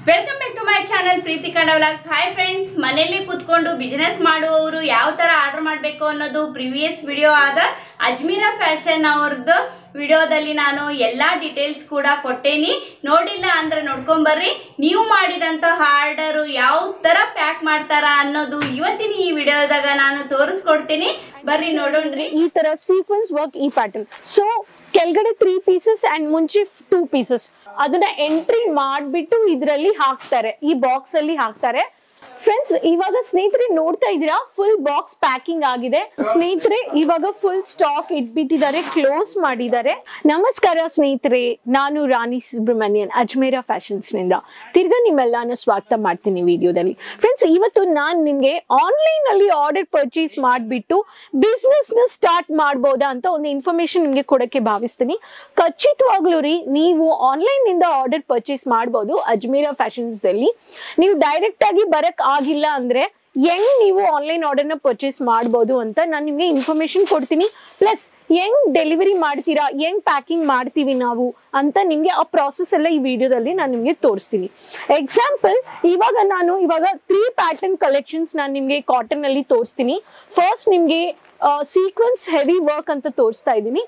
Welcome back to my channel Preethi Kannada vlogs. Hi friends, ಮನೆಯಲ್ಲಿ ಕೂತ್ಕೊಂಡು business ಮಾಡುವವರು ಯಾವ ತರ ಆರ್ಡರ್ ಮಾಡಬೇಕು ಅನ್ನೋದು ಪ್ರಿವಿಯಸ್ ವಿಡಿಯೋ ಆದ ಅಜ್ಮೀರಾ ಫ್ಯಾಷನ್ ಅವ್ರದ್ದು ವಿಡಿಯೋದಲ್ಲಿ ನಾನು ಎಲ್ಲಾ ಡೀಟೇಲ್ಸ್ ಕೂಡ ಕೊಟ್ಟೇನಿ. ನೋಡಿಲ್ಲ ಅಂದ್ರೆ ನೋಡ್ಕೊಂಬರ್ರಿ. ನೀವು ಮಾಡಿದಂತಹ ಆರ್ಡರ್ ಯಾವ ತರ ಪ್ಯಾಕ್ ಮಾಡ್ತಾರ ಅನ್ನೋದು ಇವತ್ತಿನ ಈ ವಿಡಿಯೋದಾಗ ನಾನು ತೋರಿಸ್ಕೊಡ್ತೀನಿ. ಬರ್ರಿ ನೋಡೋಣ್ರಿ. ಈ ತರ ಸೀಕ್ವೆನ್ಸ್ ವರ್ಕ್ ಈ ಪ್ಯಾಟರ್ನ್. ಸೊ ಕೆಳಗಡೆ 3 ಪೀಸಸ್ ಅಂಡ್ ಮುಂಚೆ 2 ಪೀಸಸ್ ಅದನ್ನ ಎಂಟ್ರಿ ಮಾಡ್ಬಿಟ್ಟು ಇದರಲ್ಲಿ ಹಾಕ್ತಾರೆ, ಈ ಬಾಕ್ಸ್ ಅಲ್ಲಿ ಹಾಕ್ತಾರೆ. ಫ್ರೆಂಡ್ಸ್, ಇವಾಗ ಸ್ನೇಹಿತರೆ ನೋಡ್ತಾ ಇದೀರಾ, ಫುಲ್ ಬಾಕ್ಸ್ ಪ್ಯಾಕಿಂಗ್ ಆಗಿದೆ. ಸ್ನೇಹಿತರೆ, ಇವಾಗ ಫುಲ್ ಸ್ಟಾಕ್ ಇಟ್ಬಿಟ್ಟಿದ್ದಾರೆ, ಕ್ಲೋಸ್ ಮಾಡಿದ್ದಾರೆ. ನಮಸ್ಕಾರ ಸ್ನೇಹಿತರೆ, ನಾನು ರಾಣಿ ಸುಬ್ರಹ್ಮಣ್ಯನ್, ಅಜ್ಮೇರಾ ಫ್ಯಾಷನ್ಸ್ ನಿಂದ ತಿರ್ಗಾ ನಿಮ್ಮೆಲ್ಲಾನು ಸ್ವಾಗತ ಮಾಡ್ತೀನಿ ವಿಡಿಯೋದಲ್ಲಿ. ಫ್ರೆಂಡ್ಸ್, ಇವತ್ತು ನಾನು ನಿಮ್ಗೆ ಆನ್ಲೈನ್ ಅಲ್ಲಿ ಆರ್ಡರ್ ಪರ್ಚೇಸ್ ಮಾಡ್ಬಿಟ್ಟು ಬಿಸ್ನೆಸ್ ನ ಸ್ಟಾರ್ಟ್ ಮಾಡ್ಬೋದಾ ಅಂತ ಒಂದು ಇನ್ಫಾರ್ಮೇಶನ್ ನಿಮ್ಗೆ ಕೊಡಕ್ಕೆ ಭಾವಿಸ್ತೀನಿ. ಖಚಿತವಾಗ್ಲೂ ರೀ, ನೀವು ಆನ್ಲೈನ್ ನಿಂದ ಆರ್ಡರ್ ಪರ್ಚೇಸ್ ಮಾಡ್ಬೋದು ಅಜ್ಮೇರಾ ಫ್ಯಾಷನ್ಸ್ ದಲ್ಲಿ. ನೀವು ಡೈರೆಕ್ಟ್ ಆಗಿ ಬರಕ್ ಆಗಿಲ್ಲ ಅಂದ್ರೆ ಹೆಂಗ್ ನೀವು ಆನ್ಲೈನ್ ಆರ್ಡರ್ ನ ಪರ್ಚೇಸ್ ಮಾಡಬಹುದು ಅಂತ ನಾನು ನಿಮ್ಗೆ ಇನ್ಫಾರ್ಮೇಶನ್ ಕೊಡ್ತೀನಿ. ಪ್ಲಸ್ ಹೆಂಗ್ ಡೆಲಿವರಿ ಮಾಡ್ತೀರಾ, ಹೆಂಗ್ ಪ್ಯಾಕಿಂಗ್ ಮಾಡ್ತೀವಿ ನಾವು ಅಂತ ನಿಮ್ಗೆ ಆ ಪ್ರಾಸೆಸ್ ಎಲ್ಲ ಈ ವಿಡಿಯೋದಲ್ಲಿ ನಾನು ನಿಮ್ಗೆ ತೋರಿಸ್ತೀನಿ. ಎಕ್ಸಾಂಪಲ್, ಇವಾಗ 3 ಪ್ಯಾಟರ್ನ್ ಕಲೆಕ್ಷನ್ಸ್ ನಾನು ನಿಮ್ಗೆ ಕಾಟನ್ ಅಲ್ಲಿ ತೋರಿಸ್ತೀನಿ. ಫಸ್ಟ್ ನಿಮ್ಗೆ ಸೀಕ್ವೆನ್ಸ್ ಹೆವಿ ವರ್ಕ್ ಅಂತ ತೋರಿಸ್ತಾ ಇದ್ದೀನಿ.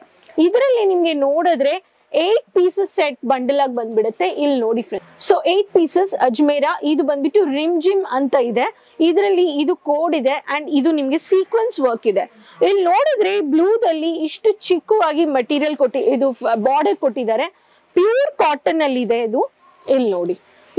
ಇದರಲ್ಲಿ ನಿಮ್ಗೆ ನೋಡಿದ್ರೆ 8 ಪೀಸಸ್ ಸೆಟ್ ಬಂಡಲ್ ಆಗಿ ಬಂದ್ಬಿಡುತ್ತೆ. ಇಲ್ಲಿ ನೋಡಿ ಫ್ರೆಂಡ್. ಸೊ 8 ಪೀಸಸ್ ಅಜ್ಮೇರಾ, ಇದು ಬಂದ್ಬಿಟ್ಟು ರಿಮ್ ಜಿಮ್ ಅಂತ ಇದೆ. ಇದರಲ್ಲಿ ಇದು ಕೋಡ್ ಇದೆ ಅಂಡ್ ಇದು ನಿಮ್ಗೆ ಸೀಕ್ವೆನ್ಸ್ ವರ್ಕ್ ಇದೆ. ಇಲ್ಲಿ ನೋಡಿದ್ರೆ ಬ್ಲೂದಲ್ಲಿ ಇಷ್ಟು ಚಿಕ್ಕವಾಗಿ ಮಟೀರಿಯಲ್ ಇದು ಬಾರ್ಡರ್ ಕೊಟ್ಟಿದ್ದಾರೆ. ಪ್ಯೂರ್ ಕಾಟನ್ ಅಲ್ಲಿ ಇದೆ ಇದು. ಇಲ್ಲಿ ನೋಡಿ,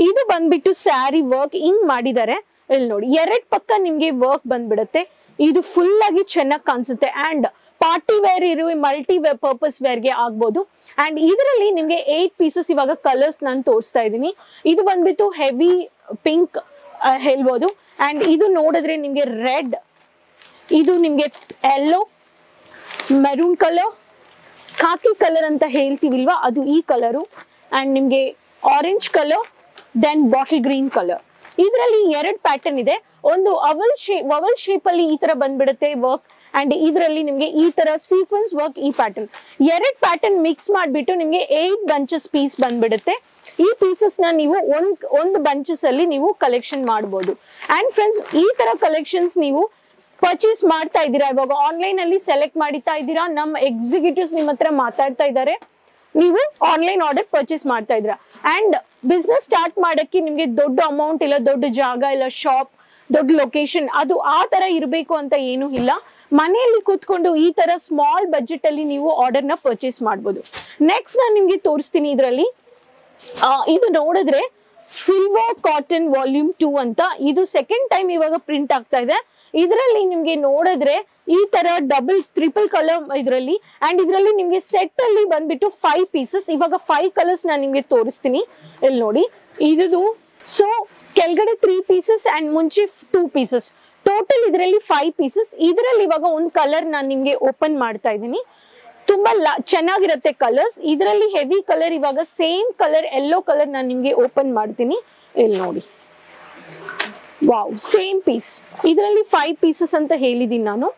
ಇದು ಬಂದ್ಬಿಟ್ಟು ಸ್ಯಾರಿ ವರ್ಕ್ ಹಿಂಗ್ ಮಾಡಿದ್ದಾರೆ. ಇಲ್ಲಿ ನೋಡಿ, 2 ಪಕ್ಕ ನಿಮ್ಗೆ ವರ್ಕ್ ಬಂದ್ಬಿಡುತ್ತೆ. ಇದು ಫುಲ್ ಆಗಿ ಚೆನ್ನಾಗಿ ಕಾಣಿಸುತ್ತೆ ಅಂಡ್ ಪಾರ್ಟಿ ವೇರ್ ಇರುವ ಮಲ್ಟಿ ಪರ್ಪಸ್ ವೇರ್ಗೆ ಆಗ್ಬೋದು. ಅಂಡ್ ಇದರಲ್ಲಿ ನಿಮ್ಗೆ 8 ಪೀಸಸ್ ಇವಾಗ ಕಲರ್ಸ್ ನಾನು ತೋರಿಸ್ತಾ ಇದ್ದೀನಿ. ಇದು ಬಂದ್ಬಿಟ್ಟು ಹೆವಿ ಪಿಂಕ್ ಹೇಳ್ಬೋದು. ಅಂಡ್ ಇದು ನೋಡಿದ್ರೆ ನಿಮ್ಗೆ ರೆಡ್, ಇದು ನಿಮ್ಗೆ yellow, maroon colour, khaki colour ಅಂತ ಹೇಳ್ತೀವಿಲ್ವಾ, ಅದು ಈ ಕಲರು. ಅಂಡ್ ನಿಮ್ಗೆ orange colour, then bottle green colour. ಇದರಲ್ಲಿ 2 ಪ್ಯಾಟರ್ನ್ ಇದೆ. ಒಂದು ವವಲ್ ಶೇಪ್ ಅಲ್ಲಿ ಈ ತರ ಬಂದ್ಬಿಡುತ್ತೆ ವರ್ಕ್. ಅಂಡ್ ಇದರಲ್ಲಿ ನಿಮ್ಗೆ ಈ ತರ ಸೀಕ್ವೆನ್ಸ್ ವರ್ಕ್ ಈ ಪ್ಯಾಟರ್ನ್. 2 ಪ್ಯಾಟರ್ನ್ ಮಿಕ್ಸ್ ಮಾಡ್ಬಿಟ್ಟು ನಿಮ್ಗೆ 8 ಬಂಚಸ್ ಪೀಸ್ ಬಂದ್ಬಿಡುತ್ತೆ. ಈ ಪೀಸಸ್ ನ ನೀವು ಒಂದು ಬಂಚಸ್ ಅಲ್ಲಿ ನೀವು ಕಲೆಕ್ಷನ್ ಮಾಡಬಹುದು. ಅಂಡ್ ಫ್ರೆಂಡ್ಸ್, ಈ ತರ ಕಲೆಕ್ಷನ್ಸ್ ನೀವು ಪರ್ಚೇಸ್ ಮಾಡ್ತಾ ಇದ್ದೀರಾ, ಇವಾಗ ಆನ್ಲೈನ್ ಅಲ್ಲಿ ಸೆಲೆಕ್ಟ್ ಮಾಡಿತಾ ಇದ್ದೀರಾ, ನಮ್ಮ ಎಕ್ಸಿಕ್ಯೂಟಿವ್ಸ್ ನಿಮ್ಮ ಹತ್ರ ಮಾತಾಡ್ತಾ ಇದ್ದಾರೆ, ನೀವು ಆನ್ಲೈನ್ ಆರ್ಡರ್ ಪರ್ಚೇಸ್ ಮಾಡ್ತಾ ಇದ್ದೀರಾ. ಅಂಡ್ ಬಿಸ್ನೆಸ್ ಸ್ಟಾರ್ಟ್ ಮಾಡಕ್ಕೆ ನಿಮ್ಗೆ ದೊಡ್ಡ ಅಮೌಂಟ್ ಇಲ್ಲ, ದೊಡ್ಡ ಜಾಗ ಇಲ್ಲ, ಶಾಪ್, ದೊಡ್ಡ ಲೊಕೇಶನ್ ಅದು ಆ ತರ ಇರಬೇಕು ಅಂತ ಏನು ಇಲ್ಲ. ಮನೆಯಲ್ಲಿ ಕೂತ್ಕೊಂಡು ಈ ತರ ಸ್ಮಾಲ್ ಬಜೆಟ್ ಅಲ್ಲಿ ನೀವು ಆರ್ಡರ್ ನ ಪರ್ಚೇಸ್ ಮಾಡಬಹುದು. ನೆಕ್ಸ್ಟ್ ನಾನು ನಿಮ್ಗೆ ತೋರಿಸ್ತೀನಿ. ಇದರಲ್ಲಿ ಇದು ನೋಡಿದ್ರೆ ಸಿಲ್ವರ್ ಕಾಟನ್ ವಾಲ್ಯೂಮ್ 2 ಅಂತ, ಇದು ಸೆಕೆಂಡ್ ಟೈಮ್ ಇವಾಗ ಪ್ರಿಂಟ್ ಆಗ್ತಾ ಇದೆ. ಇದರಲ್ಲಿ ನಿಮ್ಗೆ ನೋಡಿದ್ರೆ ಈ ತರ ಟ್ರಿಪಲ್ ಕಲರ್ ಇದರಲ್ಲಿ. ಅಂಡ್ ಇದರಲ್ಲಿ ನಿಮ್ಗೆ ಸೆಟ್ ಅಲ್ಲಿ ಬಂದ್ಬಿಟ್ಟು 5 ಪೀಸಸ್. ಇವಾಗ 5 ಕಲರ್ಸ್ ನಾನು ನಿಮ್ಗೆ ತೋರಿಸ್ತೀನಿ. ಇಲ್ಲಿ ನೋಡಿ, ಇದು ಸೊ ಕೆಳಗಡೆ 3 ಪೀಸಸ್ ಅಂಡ್ ಮುಂಚೆ 2 ಪೀಸಸ್, ಟೋಟಲ್ ಇದರಲ್ಲಿ 5 ಪೀಸಸ್. ಇದರಲ್ಲಿ ಇವಾಗ ಒಂದು ಕಲರ್ ನಾನು ನಿಮ್ಗೆ ಓಪನ್ ಮಾಡ್ತಾ ಇದ್ದೀನಿ. ತುಂಬಾ ಚೆನ್ನಾಗಿರುತ್ತೆ ಕಲರ್ಸ್. ಇದರಲ್ಲಿ ಹೆವಿ ಕಲರ್, ಇವಾಗ ಸೇಮ್ ಕಲರ್ ಯೆಲ್ಲೋ ಕಲರ್ ನಾನು ನಿಮ್ಗೆ ಓಪನ್ ಮಾಡ್ತೀನಿ. ಇಲ್ಲಿ ನೋಡಿ, ವಾವ್, ಸೇಮ್ ಪೀಸ್. ಇದರಲ್ಲಿ 5 ಪೀಸಸ್ ಅಂತ ಹೇಳಿದೀನಿ ನಾನು.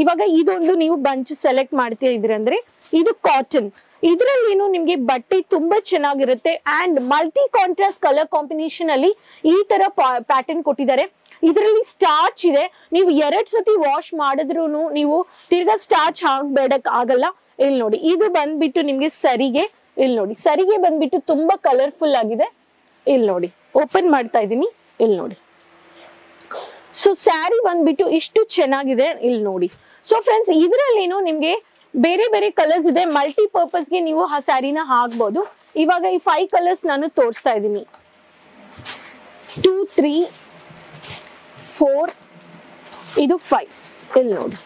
ಇವಾಗ ಇದೊಂದು ನೀವು ಬಂಚ್ ಸೆಲೆಕ್ಟ್ ಮಾಡ್ತಾ ಇದ್ರಿ ಅಂದ್ರೆ ಇದು ಕಾಟನ್. ಇದರಲ್ಲಿ ನಿಮ್ಗೆ ಬಟ್ಟೆ ತುಂಬಾ ಚೆನ್ನಾಗಿರುತ್ತೆ and multi contrast colour combination ಅಲ್ಲಿ ಈ ತರ ಪ್ಯಾಟರ್ನ್ ಕೊಟ್ಟಿದ್ದಾರೆ. ಇದರಲ್ಲಿ ಸ್ಟಾರ್ಚ್ ಇದೆ. ನೀವು 2 ಸತಿ ವಾಶ್ ಮಾಡಿದ್ರು ನೀವು ತಿರ್ಗಾ ಸ್ಟಾರ್ಚ್ ಹಾಕ್ಬೇಡಕ್ ಆಗಲ್ಲ. ಇಲ್ಲಿ ನೋಡಿ, ಇದು ಬಂದ್ಬಿಟ್ಟು ನಿಮ್ಗೆ ಸರಿಗೆ. ಇಲ್ಲಿ ನೋಡಿ, ಸರಿಗೆ ಬಂದ್ಬಿಟ್ಟು ತುಂಬಾ ಕಲರ್ಫುಲ್ ಆಗಿದೆ. ಇಲ್ಲಿ ನೋಡಿ, ಓಪನ್ ಮಾಡ್ತಾ ಇದ್ದೀನಿ. ಇಲ್ಲಿ ನೋಡಿ, ಸೊ ಸ್ಯಾರಿ ಬಂದ್ಬಿಟ್ಟು ಇಷ್ಟು ಚೆನ್ನಾಗಿದೆ. ಇಲ್ಲಿ ನೋಡಿ. ಸೊ ಫ್ರೆಂಡ್ಸ್, ಇದರಲ್ಲಿ ನಿಮ್ಗೆ ಬೇರೆ ಬೇರೆ ಕಲರ್ಸ್ ಇದೆ. ಮಲ್ಟಿ ಪರ್ಪಸ್ಗೆ ನೀವು ಆ ಸ್ಯಾರಿನ ಹಾಕ್ಬೋದು. ಇವಾಗ ಈ 5 ಕಲರ್ಸ್ ನಾನು ತೋರಿಸ್ತಾ ಇದ್ದೀನಿ. 2, 3, 4, ಇದು 5. ಇಲ್ಲಿ ನೋಡಿ,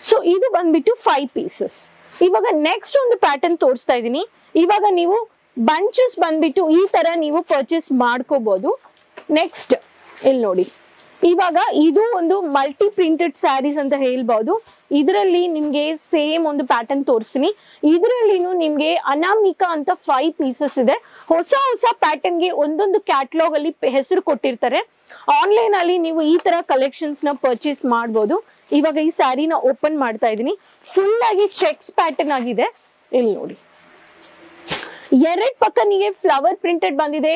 ಸೊ ಇದು ಬಂದ್ಬಿಟ್ಟು 5 ಪೀಸಸ್. ಇವಾಗ ನೆಕ್ಸ್ಟ್ ಒಂದು ಪ್ಯಾಟರ್ನ್ ತೋರಿಸ್ತಾ ಇದ್ದೀನಿ. ಇವಾಗ ನೀವು ಬಂಚಸ್ ಬಂದ್ಬಿಟ್ಟು ಈ ತರ ನೀವು ಪರ್ಚೇಸ್ ಮಾಡ್ಕೋಬಹುದು. ನೆಕ್ಸ್ಟ್ ಇಲ್ಲಿ ನೋಡಿ, ಇವಾಗ ಇದು ಒಂದು ಮಲ್ಟಿ ಪ್ರಿಂಟೆಡ್ ಸ್ಯಾರೀಸ್ ಅಂತ ಹೇಳ್ಬಹುದು. ಇದರಲ್ಲಿ ನಿಮ್ಗೆ ಸೇಮ್ ಒಂದು ಪ್ಯಾಟರ್ನ್ ತೋರಿಸ್ತೀನಿ. ಇದರಲ್ಲಿ ನಿಮ್ಗೆ ಅನಾಮಿಕಾ ಅಂತ 5 ಪೀಸಸ್ ಇದೆ. ಹೊಸ ಪ್ಯಾಟರ್ನ್ಗೆ ಒಂದೊಂದು ಕ್ಯಾಟಲಾಗ್ ಅಲ್ಲಿ ಹೆಸರು ಕೊಟ್ಟಿರ್ತಾರೆ. ಆನ್ಲೈನ್ ಅಲ್ಲಿ ನೀವು ಈ ತರ ಕಲೆಕ್ಷನ್ಸ್ ನ ಪರ್ಚೇಸ್ ಮಾಡಬಹುದು. ಇವಾಗ ಈ ಸ್ಯಾರಿನ ಓಪನ್ ಮಾಡ್ತಾ ಇದೀನಿ. ಫುಲ್ ಆಗಿ ಚೆಕ್ಸ್ ಪ್ಯಾಟರ್ನ್ ಆಗಿದೆ. ಇಲ್ಲಿ ನೋಡಿ, 2 ಪಕ್ಕ ನಿಮಗೆ ಫ್ಲವರ್ ಪ್ರಿಂಟೆಡ್ ಬಂದಿದೆ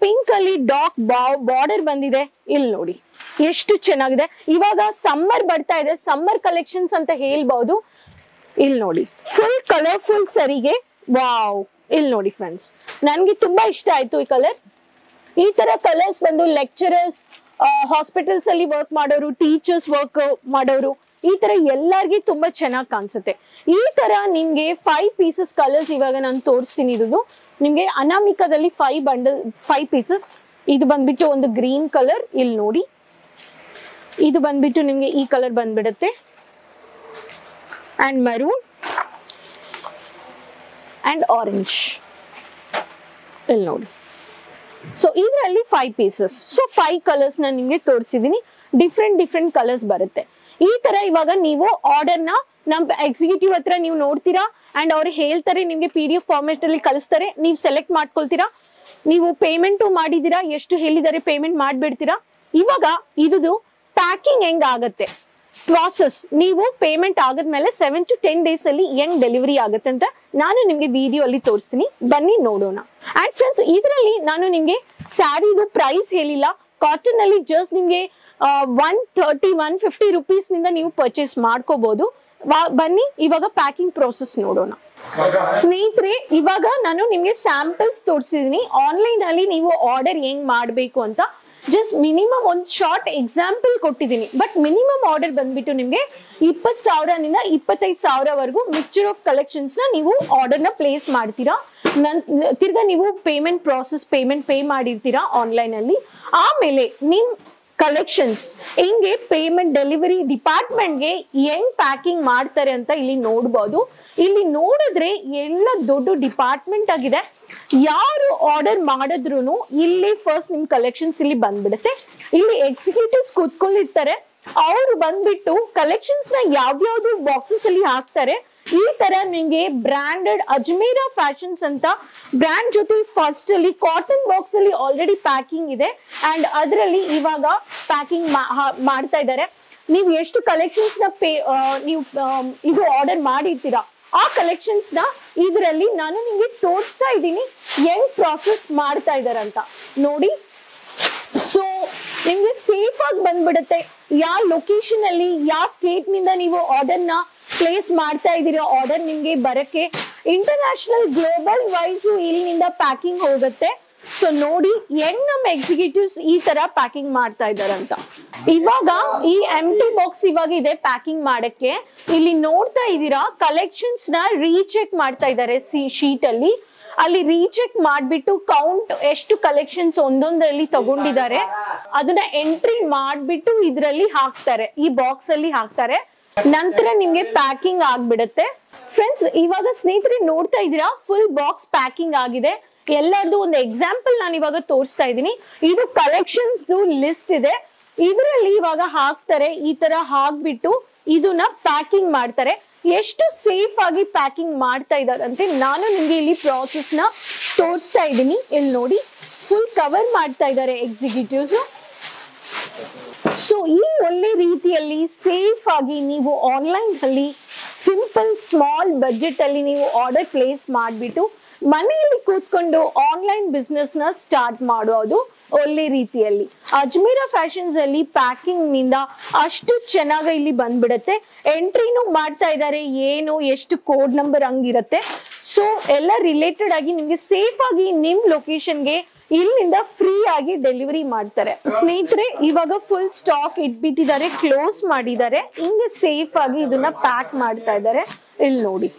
ಪಿಂಕ್ ಅಲ್ಲಿ ಡಾಕ್ ಬಾರ್ಡರ್ ಬಂದಿದೆ. ಇಲ್ಲಿ ನೋಡಿ ಎಷ್ಟು ಚೆನ್ನಾಗಿದೆ. ಇವಾಗ ಸಮ್ಮರ್ ಬರ್ತಾ ಇದೆ, ಸಮ್ಮರ್ ಕಲೆಕ್ಷನ್ಸ್ ಅಂತ ಹೇಳ್ಬಹುದು. ಇಲ್ಲಿ ನೋಡಿ ಫುಲ್ ಕಲರ್ಫುಲ್ ಸರಿಗೆ. ವಾವ್, ಇಲ್ಲಿ ನೋಡಿ ಫ್ರೆಂಡ್ಸ್, ನನ್ಗೆ ತುಂಬಾ ಇಷ್ಟ ಆಯ್ತು ಈ ಕಲರ್. ಈ ತರ ಕಲರ್ಸ್ ಬಂದು ಲೆಕ್ಚರರ್ಸ್, ಹಾಸ್ಪಿಟಲ್ಸ್ ಅಲ್ಲಿ ವರ್ಕ್ ಮಾಡೋರು, ಟೀಚರ್ಸ್ ವರ್ಕ್ ಮಾಡೋರು, ಈ ತರ ಎಲ್ಲರಿಗೂ ತುಂಬಾ ಚೆನ್ನಾಗಿ ಕಾಣಿಸುತ್ತೆ. ಈ ತರ ನಿಮ್ಗೆ 5 ಪೀಸಸ್ ಕಲರ್ಸ್ ಇವಾಗ ನಾನು ತೋರಿಸ್ತೀನಿ. ಇದು ನಿಮ್ಗೆ ಅನಾಮಿಕಾದಲ್ಲಿ 5 ಪೀಸಸ್. ಇದು ಬಂದ್ಬಿಟ್ಟು ಒಂದು ಗ್ರೀನ್ ಕಲರ್, ಇಲ್ಲಿ ನೋಡಿ. ಇದು ಬಂದ್ಬಿಟ್ಟು ನಿಮ್ಗೆ ಈ ಕಲರ್ ಬಂದ್ಬಿಡುತ್ತೆ, ಅಂಡ್ ಮರೂನ್ ಅಂಡ್ ಆರೆಂಜ್, ಇಲ್ಲಿ ನೋಡಿ. ಸೊ ಇದರಲ್ಲಿ 5 ಪೀಸಸ್. ಸೊ 5 ಕಲರ್ಸ್ ನಾನು ನಿಮ್ಗೆ ತೋರಿಸಿದೀನಿ. ಡಿಫ್ರೆಂಟ್ ಕಲರ್ಸ್ ಬರುತ್ತೆ. ಈ ತರ ಇವಾಗ ನೀವು ಆರ್ಡರ್ನ ನಮ್ ಎಕ್ಸಿಕ್ಯೂಟಿವ್ ಹತ್ರ ನೀವು ನೋಡ್ತೀರಾ, ಅಂಡ್ ಅವ್ರು ಹೇಳ್ತಾರೆ, ನಿಮ್ಗೆ PDF ಫಾರ್ಮೆಟ್ ಅಲ್ಲಿ ಕಳಿಸ್ತಾರೆ, ನೀವು ಸೆಲೆಕ್ಟ್ ಮಾಡ್ಕೊಳ್ತೀರಾ. ನೀವು ಪೇಮೆಂಟು ಮಾಡಿದೀರಾ, ಎಷ್ಟು ಹೇಳಿದಾರೆ ಪೇಮೆಂಟ್ ಮಾಡ್ಬಿಡ್ತೀರಾ. ಇವಾಗ ಇದು ಪ್ಯಾಕಿಂಗ್ ಹೆಂಗ್ ಆಗತ್ತೆ ಪ್ರಾಸೆಸ್, ನೀವು ಪೇಮೆಂಟ್ ಆದ್ಮೇಲೆ 7 to 10 days ಅಲ್ಲಿ ಹೆಂಗ್ ಡೆಲಿವರಿ ಆಗುತ್ತೆ ಅಂತ ನಾನು ನಿಮ್ಗೆ ವಿಡಿಯೋ ಅಲ್ಲಿ ತೋರಿಸ್ತೀನಿ, ಬನ್ನಿ ನೋಡೋಣ. ಅಂಡ್ ಫ್ರೆಂಡ್ಸ್, ಇದರಲ್ಲಿ ನಾನು ನಿಮ್ಗೆ ಸ್ಯಾರಿದು ಪ್ರೈಸ್ ಹೇಳಿಲ್ಲ. ಕಾಟನ್ ಅಲ್ಲಿ ಜಸ್ಟ್ ನಿಮ್ಗೆ 130-150 ರುಪೀಸ್ ನಿಂದ ನೀವು ಪರ್ಚೇಸ್ ಮಾಡ್ಕೋಬಹುದು. ಬನ್ನಿ ಇವಾಗ ಪ್ಯಾಕಿಂಗ್ ಪ್ರೋಸೆಸ್ ನೋಡೋಣ. ಸ್ನೇಹಿತರೆ, ಇವಾಗ ನಾನು ನಿಮ್ಗೆ ಸ್ಯಾಂಪಲ್ಸ್ ತೋರಿಸಿದೀನಿ. ಆನ್ಲೈನ್ ಅಲ್ಲಿ ನೀವು ಆರ್ಡರ್ ಹೆಂಗ್ ಮಾಡ್ಬೇಕು ಅಂತ ಜಸ್ಟ್ ಮಿನಿಮಮ್ ಒಂದು ಶಾರ್ಟ್ ಎಕ್ಸಾಂಪಲ್ ಕೊಟ್ಟಿದ್ದೀನಿ. ಬಟ್ ಮಿನಿಮಮ್ ಆರ್ಡರ್ ಬಂದ್ಬಿಟ್ಟು ನಿಮ್ಗೆ 20,000 ನಿಂದ 25,000 ವರೆಗೂ ಮಿಕ್ಸ್ಚರ್ ಆಫ್ ಕಲೆಕ್ಷನ್ಸ್ ನ ನೀವು ಆರ್ಡರ್ ನ ಪ್ಲೇಸ್ ಮಾಡ್ತೀರಾ. ತಿರ್ಗಾ ನೀವು ಪೇಮೆಂಟ್ ಪೇ ಮಾಡಿರ್ತೀರಾ ಆನ್ಲೈನ್ ಅಲ್ಲಿ. ಆಮೇಲೆ ನಿಮ್ ಕಲೆಕ್ಷನ್ಸ್ ಹೆಂಗೆ ಪೇಮೆಂಟ್ ಡೆಲಿವರಿ ಡಿಪಾರ್ಟ್ಮೆಂಟ್ಗೆ ಹೆಂಗ್ ಪ್ಯಾಕಿಂಗ್ ಮಾಡ್ತಾರೆ ಅಂತ ಇಲ್ಲಿ ನೋಡ್ಬೋದು. ಇಲ್ಲಿ ನೋಡಿದ್ರೆ ಎಲ್ಲ ದೊಡ್ಡ ಡಿಪಾರ್ಟ್ಮೆಂಟ್ ಆಗಿದೆ. ಯಾರು ಆರ್ಡರ್ ಮಾಡಿದ್ರು ಇಲ್ಲಿ ಫಸ್ಟ್ ನಿಮ್ ಕಲೆಕ್ಷನ್ಸ್ ಇಲ್ಲಿ ಬಂದ್ಬಿಡುತ್ತೆ. ಇಲ್ಲಿ ಎಕ್ಸಿಕ್ಯೂಟಿವ್ಸ್ ಕೂತ್ಕೊಂಡಿರ್ತಾರೆ, ಅವರು ಬಂದ್ಬಿಟ್ಟು ಕಲೆಕ್ಷನ್ಸ್ ನ ಯಾವ್ಯಾವ್ದು ಬಾಕ್ಸಸ್ ಅಲ್ಲಿ ಹಾಕ್ತಾರೆ. ಈ ತರ ನಿಮ್ಗೆ ಬ್ರಾಂಡೆಡ್ ಅಜ್ಮೀರಾ ಫ್ಯಾಷನ್ಸ್ ಅಂತ ಬ್ರ್ಯಾಂಡ್ ಜೊತೆ ಫಸ್ಟ್ ಅಲ್ಲಿ ಕಾಟನ್ ಬಾಕ್ಸ್ ಅಲ್ಲಿ ಆಲ್ರೆಡಿ ಪ್ಯಾಕಿಂಗ್ ಇದೆ, ಅಂಡ್ ಅದರಲ್ಲಿ ಇವಾಗ ಪ್ಯಾಕಿಂಗ್ ಮಾಡ್ತಾ ಇದ್ದಾರೆ. ನೀವು ಎಷ್ಟು ಕಲೆಕ್ಷನ್ಸ್ ನ ನೀವು ಇದು ಆರ್ಡರ್ ಮಾಡಿರ್ತೀರಾ, ಆ ಕಲೆಕ್ಷನ್ಸ್ ನ ಇದರಲ್ಲಿ ನಾನು ನಿಮ್ಗೆ ತೋರಿಸ್ತಾ ಇದ್ದೀನಿ ಹೆಂಗ್ ಪ್ರಾಸೆಸ್ ಮಾಡ್ತಾ ಇದಾರೆ ಅಂತ ನೋಡಿ. ಸೊ ನಿಮ್ಗೆ ಸೇಫ್ ಆಗಿ ಬಂದ್ಬಿಡುತ್ತೆ. ಯಾವ ಲೊಕೇಶನ್ ಅಲ್ಲಿ ಯಾವ ಸ್ಟೇಟ್ ನಿಂದ ನೀವು ಆರ್ಡರ್ ನ ಪ್ಲೇಸ್ ಮಾಡ್ತಾ ಇದೀರೋ, ಆರ್ಡರ್ ನಿಮ್ಗೆ ಬರಕ್ಕೆ ಇಂಟರ್ನ್ಯಾಷನಲ್ ಗ್ಲೋಬಲ್ ವೈಸ್ ಇಲ್ಲಿಂದ ಪ್ಯಾಕಿಂಗ್ ಹೋಗುತ್ತೆ. ಸೊ ನೋಡಿ ಹೆಂಗ್ ನಮ್ಮ ಎಕ್ಸಿಕ್ಯೂಟಿವ್ಸ್ ಈ ತರ ಪ್ಯಾಕಿಂಗ್ ಮಾಡ್ತಾ ಇದಾರೆ ಅಂತ. ಇವಾಗ ಈ ಎಂಟಿ ಬಾಕ್ಸ್ ಇವಾಗ ಇದೆ ಪ್ಯಾಕಿಂಗ್ ಮಾಡಕ್ಕೆ. ಇಲ್ಲಿ ನೋಡ್ತಾ ಇದೀರಾ ಕಲೆಕ್ಷನ್ಸ್ ನ ರೀಚೆಕ್ ಮಾಡ್ತಾ ಇದಾರೆ ಶೀಟ್ ಅಲ್ಲಿ. ಅಲ್ಲಿ ರೀಚೆಕ್ ಮಾಡ್ಬಿಟ್ಟು ಕೌಂಟ್ ಎಷ್ಟು ಕಲೆಕ್ಷನ್ಸ್ ಒಂದೊಂದರಲ್ಲಿ ತಗೊಂಡಿದ್ದಾರೆ ಅದನ್ನ ಎಂಟ್ರಿ ಮಾಡ್ಬಿಟ್ಟು ಇದ್ರಲ್ಲಿ ಹಾಕ್ತಾರೆ, ಈ ಬಾಕ್ಸ್ ಅಲ್ಲಿ ಹಾಕ್ತಾರೆ. ನಂತರ ನಿಮ್ಗೆ ಪ್ಯಾಕಿಂಗ್ ಆಗ್ಬಿಡುತ್ತೆ. ಫ್ರೆಂಡ್ಸ್, ಇವಾಗ ಸ್ನೇಹಿತರೆ ನೋಡ್ತಾ ಇದೀರಾ ಫುಲ್ ಬಾಕ್ಸ್ ಪ್ಯಾಕಿಂಗ್ ಆಗಿದೆ. ಎಲ್ಲರದು ಒಂದು ಎಕ್ಸಾಂಪಲ್ ನಾನು ಇವಾಗ ತೋರಿಸ್ತಾ ಇದ್ದೀನಿ. ಇದು ಕಲೆಕ್ಷನ್ಸ್ ಲಿಸ್ಟ್ ಇದೆ, ಇದರಲ್ಲಿ ಇವಾಗ ಹಾಕ್ತಾರೆ. ಈ ತರ ಹಾಕ್ಬಿಟ್ಟು ಇದನ್ನ ಪ್ಯಾಕಿಂಗ್ ಮಾಡ್ತಾರೆ. ಎಷ್ಟು ಸೇಫ್ ಆಗಿ ಪ್ಯಾಕಿಂಗ್ ಮಾಡ್ತಾ ಇದಾರಂತೆ ನಾನು ನಿಮ್ಗೆ ಇಲ್ಲಿ ಪ್ರಾಸೆಸ್ ನ ತೋರಿಸ್ತಾ ಇದ್ದೀನಿ. ಇಲ್ಲಿ ನೋಡಿ ಫುಲ್ ಕವರ್ ಮಾಡ್ತಾ ಇದ್ದಾರೆ ಎಕ್ಸಿಕ್ಯೂಟಿವ್ಸ್. ಸೊ ಈ ಒಳ್ಳೆ ರೀತಿಯಲ್ಲಿ ಸೇಫ್ ಆಗಿ ನೀವು ಆನ್ಲೈನ್ ಅಲ್ಲಿ ಸಿಂಪಲ್ ಸ್ಮಾಲ್ ಬಜೆಟ್ ಅಲ್ಲಿ ನೀವು ಆರ್ಡರ್ ಪ್ಲೇಸ್ ಮಾಡಿಬಿಟ್ಟು ಮನೆಯಲ್ಲಿ ಕೂತ್ಕೊಂಡು ಆನ್ಲೈನ್ ಬಿಸ್ನೆಸ್ ನ ಸ್ಟಾರ್ಟ್ ಮಾಡೋದು ಒಳ್ಳೆ ರೀತಿಯಲ್ಲಿ. ಅಜ್ಮೀರಾ ಫ್ಯಾಷನ್ಸ್ ಅಲ್ಲಿ ಪ್ಯಾಕಿಂಗ್ ನಿಂದ ಅಷ್ಟು ಚೆನ್ನಾಗಿ ಇಲ್ಲಿ ಬಂದ್ಬಿಡುತ್ತೆ. ಎಂಟ್ರಿನೂ ಮಾಡ್ತಾ ಇದ್ದಾರೆ, ಏನು ಎಷ್ಟು ಕೋಡ್ ನಂಬರ್ ಹಂಗಿರುತ್ತೆ. ಸೊ ಎಲ್ಲ ರಿಲೇಟೆಡ್ ಆಗಿ ನಿಮ್ಗೆ ಸೇಫ್ ಆಗಿ ನಿಮ್ ಲೊಕೇಶನ್ಗೆ ಇಲ್ಲಿಂದ ಫ್ರೀ ಆಗಿ ಡೆಲಿವರಿ ಮಾಡ್ತಾರೆ. ಸ್ನೇಹಿತರೆ, ಇವಾಗ ಫುಲ್ ಸ್ಟಾಕ್ ಇಟ್ಬಿಟ್ಟಿದ್ದಾರೆ, ಕ್ಲೋಸ್ ಮಾಡಿದ್ದಾರೆ. ಹಿಂಗೆ ಸೇಫ್ ಆಗಿ ಇದನ್ನ ಪ್ಯಾಕ್ ಮಾಡ್ತಾ ಇದ್ದಾರೆ. ಇಲ್ಲಿ ನೋಡಿ.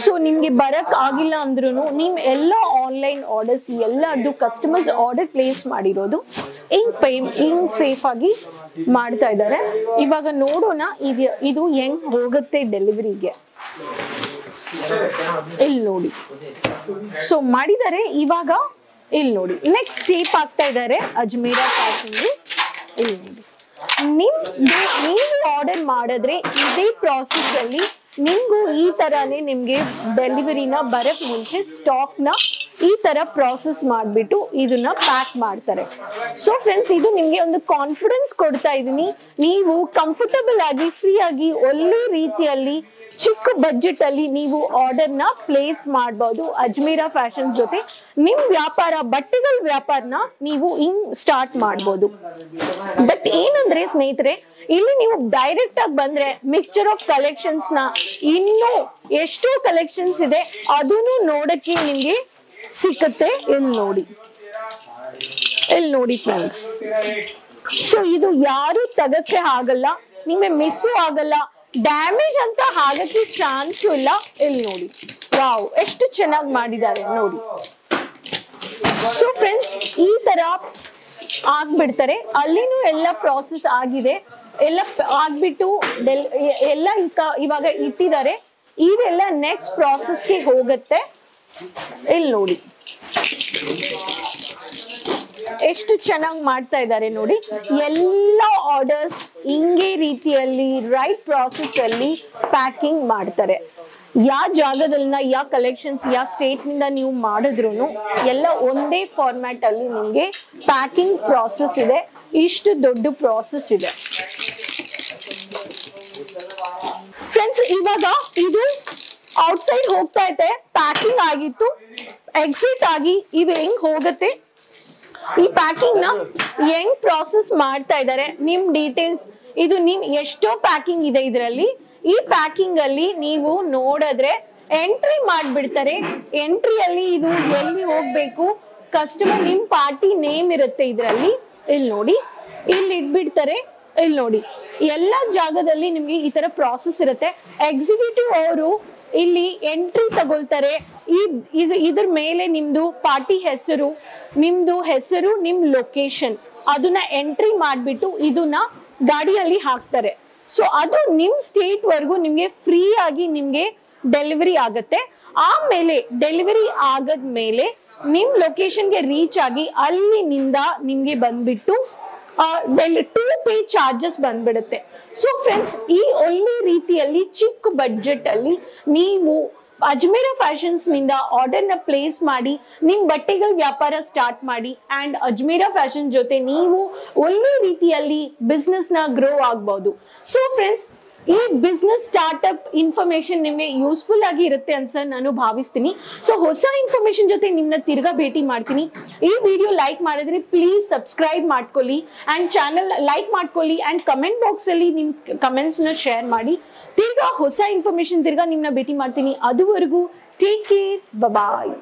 ಸೊ ನಿಮ್ಗೆ ಬರಕ್ ಆಗಿಲ್ಲ ಅಂದ್ರೂ ನಿಮ್ ಎಲ್ಲ ಆನ್ಲೈನ್ ಆರ್ಡರ್ಸ್ ಎಲ್ಲರದು ಕಸ್ಟಮರ್ಸ್ ಆರ್ಡರ್ ಪ್ಲೇಸ್ ಮಾಡಿರೋದು ಹಿಂಗ್ ಸೇಫ್ ಆಗಿ ಮಾಡ್ತಾ ಇದ್ದಾರೆ. ಇವಾಗ ನೋಡೋಣ ಇದು ಹೆಂಗ್ ಹೋಗುತ್ತೆ ಡೆಲಿವರಿಗೆ. ಇಲ್ಲಿ ನೋಡಿ. ಸೊ ಮಾಡಿದ್ದಾರೆ ಇವಾಗ. ಇಲ್ಲಿ ನೋಡಿ ನೆಕ್ಸ್ಟ್ ಸ್ಟೆಪ್ ಆಗ್ತಾ ಇದ್ದಾರೆ ಅಜ್ಮೀರಾ ಪ್ಯಾಕಿಂಗ್. ಇಲ್ಲಿ ನೋಡಿ, ನೀವು ಆರ್ಡರ್ ಮಾಡಿದ್ರೆ ಇದೇ ಪ್ರಾಸೆಸ್ ಅಲ್ಲಿ ನಿಮ್ಗೂ ಈ ತರಾನೇ ನಿಮ್ಗೆ ಡೆಲಿವರಿನ ಬರಕ್ ಮುಂಚೆ ಸ್ಟಾಕ್ ನ ಈ ತರ ಪ್ರಾಸೆಸ್ ಮಾಡಿಬಿಟ್ಟು ಇದನ್ನ ಪ್ಯಾಕ್ ಮಾಡ್ತಾರೆ. ಸೊ ಫ್ರೆಂಡ್ಸ್, ಇದು ನಿಮ್ಗೆ ಒಂದು ಕಾನ್ಫಿಡೆನ್ಸ್ ಕೊಡ್ತಾ ಇದೀನಿ, ನೀವು ಕಂಫರ್ಟಬಲ್ ಆಗಿ ಫ್ರೀ ಆಗಿ ಒಳ್ಳೆ ರೀತಿಯಲ್ಲಿ ಚಿಕ್ಕ ಬಜೆಟ್ ಅಲ್ಲಿ ನೀವು ಆರ್ಡರ್ ನ ಪ್ಲೇಸ್ ಮಾಡಬಹುದು. ಅಜ್ಮೀರಾ ಫ್ಯಾಷನ್ ಜೊತೆ ನಿಮ್ ವ್ಯಾಪಾರ, ಬಟ್ಟೆಗಳ ವ್ಯಾಪಾರನ ನೀವು ಹಿಂಗ್ ಸ್ಟಾರ್ಟ್ ಮಾಡಬಹುದು. ಬಟ್ ಏನಂದ್ರೆ ಸ್ನೇಹಿತರೆ, ಇಲ್ಲಿ ನೀವು ಡೈರೆಕ್ಟ್ ಆಗಿ ಬಂದ್ರೆ ಮಿಕ್ಸ್ಚರ್ ಆಫ್ ಕಲೆಕ್ಷನ್ಸ್ ನ ಇನ್ನೂ ಎಷ್ಟು ಕಲೆಕ್ಷನ್ಸ್ ಇದೆ ಅದನ್ನು ನೋಡಕ್ಕೆ ನಿಮ್ಗೆ ಸಿಕ್ಕತ್ತೆ. ಇಲ್ಲಿ ನೋಡಿ ಫ್ರೆಂಡ್ಸ್. ಸೊ ಇದು ಯಾರು ತಗಕ್ಕೆ ಆಗಲ್ಲ, ನಿಮ್ಗೆ ಮಿಸ್ಸು ಆಗಲ್ಲ, ಡ್ಯಾಮೇಜ್ ಅಂತ ಆಗಕ್ಕೆ ಚಾನ್ಸು ಇಲ್ಲ. ಇಲ್ಲಿ ನೋಡಿ, ವಾವ್ ಎಷ್ಟು ಚೆನ್ನಾಗಿ ಮಾಡಿದ್ದಾರೆ ನೋಡಿ. ಸೊ ಫ್ರೆಂಡ್ಸ್, ಈ ತರ ಆಗ್ಬಿಡ್ತಾರೆ. ಅಲ್ಲಿನೂ ಎಲ್ಲ ಪ್ರಾಸೆಸ್ ಆಗಿದೆ, ಎಲ್ಲ ಆಗ್ಬಿಟ್ಟು ಎಲ್ಲ ಇವಾಗ ಇಟ್ಟಿದ್ದಾರೆ. ಇವೆಲ್ಲ ನೆಕ್ಸ್ಟ್ ಪ್ರಾಸೆಸ್ಗೆ ಹೋಗುತ್ತೆ. ಇಲ್ಲಿ ನೋಡಿ ಎಷ್ಟು ಚೆನ್ನಾಗಿ ಮಾಡ್ತಾ ಇದ್ದಾರೆ ನೋಡಿ. ಎಲ್ಲ ಆರ್ಡರ್ಸ್ ಹಿಂಗೆ ರೀತಿಯಲ್ಲಿ ರೈಟ್ ಪ್ರಾಸೆಸ್ ಅಲ್ಲಿ ಪ್ಯಾಕಿಂಗ್ ಮಾಡ್ತಾರೆ. ಯಾವ ಜಾಗದಲ್ಲಿನ ಯಾವ ಕಲೆಕ್ಷನ್ಸ್ ಯಾವ ಸ್ಟೇಟ್ ನಿಂದ ನೀವು ಮಾಡಿದ್ರು ಎಲ್ಲ ಒಂದೇ ಫಾರ್ಮ್ಯಾಟ್ ಅಲ್ಲಿ ನಿಮ್ಗೆ ಪ್ಯಾಕಿಂಗ್ ಪ್ರಾಸೆಸ್ ಇದೆ. ಇಷ್ಟು ದೊಡ್ಡ ಪ್ರಾಸೆಸ್ ಇದೆ ಫ್ರೆಂಡ್ಸ್. ಇವಾಗ ಇದು ಔಟ್ಸೈಡ್ ಹೋಗ್ತಾ ಇದೆ, ಪ್ಯಾಕಿಂಗ್ ಆಗಿತ್ತು, ಎಕ್ಸಿಟ್ ಆಗಿ ಇದು ಹೆಂಗ್ ಹೋಗುತ್ತೆ, ಈ ಪ್ಯಾಕಿಂಗ್ ನ ಹೆಂಗ್ ಪ್ರಾಸೆಸ್ ಮಾಡ್ತಾ ಇದ್ದಾರೆ, ನಿಮ್ ಡೀಟೇಲ್ಸ್, ಇದು ನಿಮ್ ಎಷ್ಟೋ ಪ್ಯಾಕಿಂಗ್ ಇದೆ ಇದರಲ್ಲಿ. ಈ ಪ್ಯಾಕಿಂಗ್ ಅಲ್ಲಿ ನೀವು ನೋಡಿದ್ರೆ ಎಂಟ್ರಿ ಮಾಡ್ಬಿಡ್ತಾರೆ. ಎಂಟ್ರಿಯಲ್ಲಿ ಇದು ಎಲ್ಲಿ ಹೋಗ್ಬೇಕು, ಕಸ್ಟಮರ್ ನಿಮ್ ಪಾರ್ಟಿ ನೇಮ್ ಇರುತ್ತೆ ಇದರಲ್ಲಿ. ಇಲ್ಲಿ ನೋಡಿ, ಇಲ್ಲಿ ಇಟ್ಬಿಡ್ತಾರೆ. ಇಲ್ಲಿ ನೋಡಿ, ಎಲ್ಲ ಜಾಗದಲ್ಲಿ ನಿಮ್ಗೆ ಈ ತರ ಪ್ರಾಸೆಸ್ ಇರುತ್ತೆ. ಎಕ್ಸಿಕ್ಯೂಟಿವ್ ಅವರು ಇಲ್ಲಿ ಎಂಟ್ರಿ ತಗೊಳ್ತಾರೆ. ಇದ್ರ ಮೇಲೆ ನಿಮ್ದು ಪಾರ್ಟಿ ಹೆಸರು, ನಿಮ್ದು ಹೆಸರು, ನಿಮ್ ಲೊಕೇಶನ್ ಅದನ್ನ ಎಂಟ್ರಿ ಮಾಡ್ಬಿಟ್ಟು ಇದನ್ನ ಗಾಡಿಯಲ್ಲಿ ಹಾಕ್ತಾರೆ. ಸೊ ಅದು ನಿಮ್ ಸ್ಟೇಟ್ ವರ್ಗು ನಿಮ್ಗೆ ಫ್ರೀ ಆಗಿ ನಿಮ್ಗೆ ಡೆಲಿವರಿ ಆಗತ್ತೆ. ಆಮೇಲೆ ಡೆಲಿವರಿ ಆಗದ್ಮೇಲೆ ನಿಮ್ ಲೊಕೇಶನ್ಗೆ ರೀಚ್ ಆಗಿ ಅಲ್ಲಿನಿಂದ ನಿಮ್ಗೆ ಬಂದ್ಬಿಟ್ಟು 2 ಪೇ ಚಾರ್ಜಸ್ ಬಂದ್ಬಿಡುತ್ತೆ. ಸೊ ಫ್ರೆಂಡ್ಸ್, ಈ ಒಳ್ಳೆ ರೀತಿಯಲ್ಲಿ ಚಿಕ್ಕ ಬಡ್ಜೆಟ್ ಅಲ್ಲಿ ನೀವು ಅಜ್ಮೀರಾ ಫ್ಯಾಷನ್ಸ್ ನಿಂದ ಆರ್ಡರ್ ನ ಪ್ಲೇಸ್ ಮಾಡಿ ನಿಮ್ ಬಟ್ಟೆಗಳ ವ್ಯಾಪಾರ ಸ್ಟಾರ್ಟ್ ಮಾಡಿ. ಅಂಡ್ ಅಜ್ಮೀರಾ ಫ್ಯಾಷನ್ ಜೊತೆ ನೀವು ಒಳ್ಳೆ ರೀತಿಯಲ್ಲಿ ಬಿಸ್ನೆಸ್ ನ ಗ್ರೋ ಆಗಬಹುದು. ಸೊ ಫ್ರೆಂಡ್ಸ್, ಈ ಬಿಸ್ನೆಸ್ ಸ್ಟಾರ್ಟ್ಅಪ್ ಇನ್ಫಾರ್ಮೇಶನ್ ನಿಮ್ಗೆ ಯೂಸ್ಫುಲ್ ಆಗಿ ಇರುತ್ತೆ ಅಂತ ನಾನು ಭಾವಿಸ್ತೀನಿ. ಸೊ ಹೊಸ ಇನ್ಫಾರ್ಮೇಶನ್ ಜೊತೆ ನಿಮ್ಮನ್ನ ತಿರ್ಗಾ ಭೇಟಿ ಮಾಡ್ತೀನಿ. ಈ ವಿಡಿಯೋ ಲೈಕ್ ಮಾಡಿದ್ರೆ ಪ್ಲೀಸ್ ಸಬ್ಸ್ಕ್ರೈಬ್ ಮಾಡ್ಕೊಳ್ಳಿ ಅಂಡ್ ಚಾನಲ್ ಲೈಕ್ ಮಾಡ್ಕೊಳ್ಳಿ ಅಂಡ್ ಕಮೆಂಟ್ ಬಾಕ್ಸ್ ಅಲ್ಲಿ ನಿಮ್ ಕಮೆಂಟ್ಸ್ ನ ಶೇರ್ ಮಾಡಿ. ತಿರ್ಗಾ ಹೊಸ ಇನ್ಫಾರ್ಮೇಶನ್ ತಿರ್ಗಾ ನಿಮ್ಮನ್ನ ಭೇಟಿ ಮಾಡ್ತೀನಿ. ಅದುವರೆಗೂ ಟೇಕ್ ಕೇರ್, ಬಾಯ್.